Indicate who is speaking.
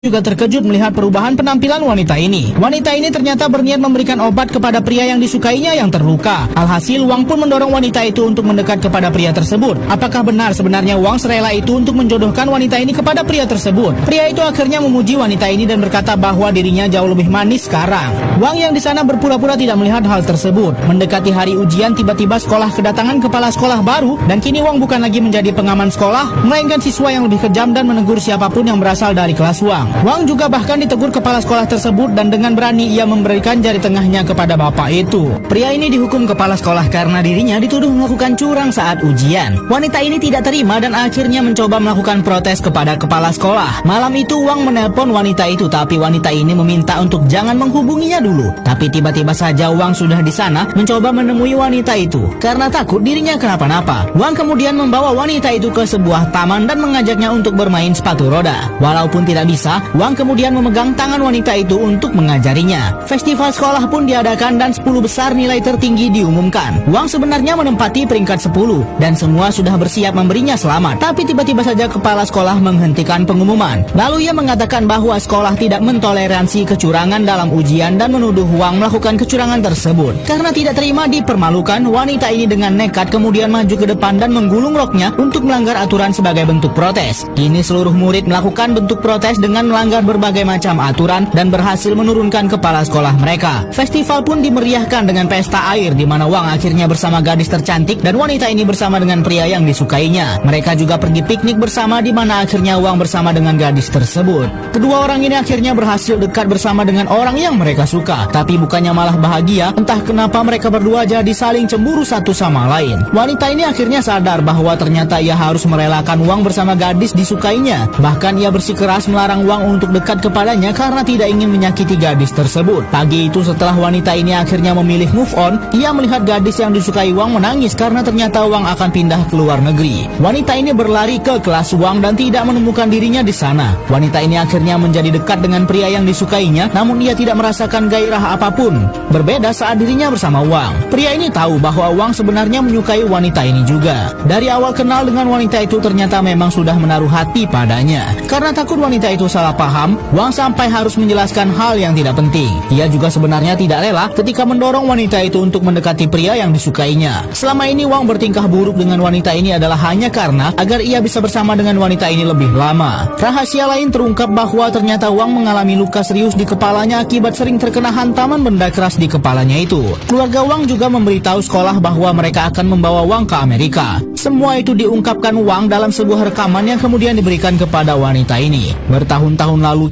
Speaker 1: juga terkejut melihat perubahan penampilan wanita ini. Wanita ini ternyata berniat memberikan obat kepada pria yang disukainya yang terluka. Alhasil, Wang pun mendorong wanita itu untuk mendekat kepada pria tersebut. Apakah benar sebenarnya Wang serela itu untuk menjodohkan wanita ini kepada pria tersebut? Pria itu akhirnya memuji wanita ini dan berkata bahwa dirinya jauh lebih manis sekarang. Wang yang di sana berpura-pura tidak melihat hal tersebut. Mendekati hari ujian, tiba-tiba sekolah kedatangan kepala sekolah baru, dan kini Wang bukan lagi menjadi pengaman sekolah, melainkan siswa yang lebih kejam dan menegur siapapun yang berasal dari kelas Wang. Wang juga bahkan ditegur kepala sekolah tersebut dan dengan berani ia memberikan jari tengahnya kepada bapak itu. Pria ini dihukum kepala sekolah karena dirinya dituduh melakukan curang saat ujian. Wanita ini tidak terima dan akhirnya mencoba melakukan protes kepada kepala sekolah. Malam itu Wang menelpon wanita itu, tapi wanita ini meminta untuk jangan menghubunginya dulu. Tapi tiba-tiba saja Wang sudah di sana mencoba menemui wanita itu. Karena takut dirinya kenapa-napa, Wang kemudian membawa wanita itu ke sebuah taman dan mengajaknya untuk bermain sepatu roda. Walaupun tidak bisa, Wang kemudian memegang tangan wanita itu untuk mengajarinya. Festival sekolah pun diadakan dan 10 besar nilai tertinggi diumumkan. Wang sebenarnya menempati peringkat 10 dan semua sudah bersiap memberinya selamat. Tapi tiba-tiba saja kepala sekolah menghentikan pengumuman. Lalu ia mengatakan bahwa sekolah tidak mentoleransi kecurangan dalam ujian dan menuduh Wang melakukan kecurangan tersebut. Karena tidak terima dipermalukan, wanita ini dengan nekat kemudian maju ke depan dan menggulung roknya untuk melanggar aturan sebagai bentuk protes. Kini seluruh murid melakukan bentuk protes dengan melanggar berbagai macam aturan dan berhasil menurunkan kepala sekolah mereka. Festival pun dimeriahkan dengan pesta air di mana Wang akhirnya bersama gadis tercantik dan wanita ini bersama dengan pria yang disukainya. Mereka juga pergi piknik bersama di mana akhirnya Wang bersama dengan gadis tersebut. Kedua orang ini akhirnya berhasil dekat bersama dengan orang yang mereka suka. Tapi bukannya malah bahagia, entah kenapa mereka berdua jadi saling cemburu satu sama lain. Wanita ini akhirnya sadar bahwa ternyata ia harus merelakan Wang bersama gadis disukainya. Bahkan ia bersikeras melarang Wang untuk dekat kepadanya karena tidak ingin menyakiti gadis tersebut. Pagi itu setelah wanita ini akhirnya memilih move on, ia melihat gadis yang disukai Wang menangis karena ternyata Wang akan pindah ke luar negeri. Wanita ini berlari ke kelas Wang dan tidak menemukan dirinya di sana. Wanita ini akhirnya menjadi dekat dengan pria yang disukainya, namun ia tidak merasakan gairah apapun. Berbeda saat dirinya bersama Wang. Pria ini tahu bahwa Wang sebenarnya menyukai wanita ini juga. Dari awal kenal dengan wanita itu ternyata memang sudah menaruh hati padanya. Karena takut wanita itu salah paham, Wang sampai harus menjelaskan hal yang tidak penting. Ia juga sebenarnya tidak rela ketika mendorong wanita itu untuk mendekati pria yang disukainya. Selama ini Wang bertingkah buruk dengan wanita ini adalah hanya karena agar ia bisa bersama dengan wanita ini lebih lama. Rahasia lain terungkap bahwa ternyata Wang mengalami luka serius di kepalanya akibat sering terkena hantaman benda keras di kepalanya itu. Keluarga Wang juga memberitahu sekolah bahwa mereka akan membawa Wang ke Amerika. Semua itu diungkapkan Wang dalam sebuah rekaman yang kemudian diberikan kepada wanita ini. Bertahun-tahun lalu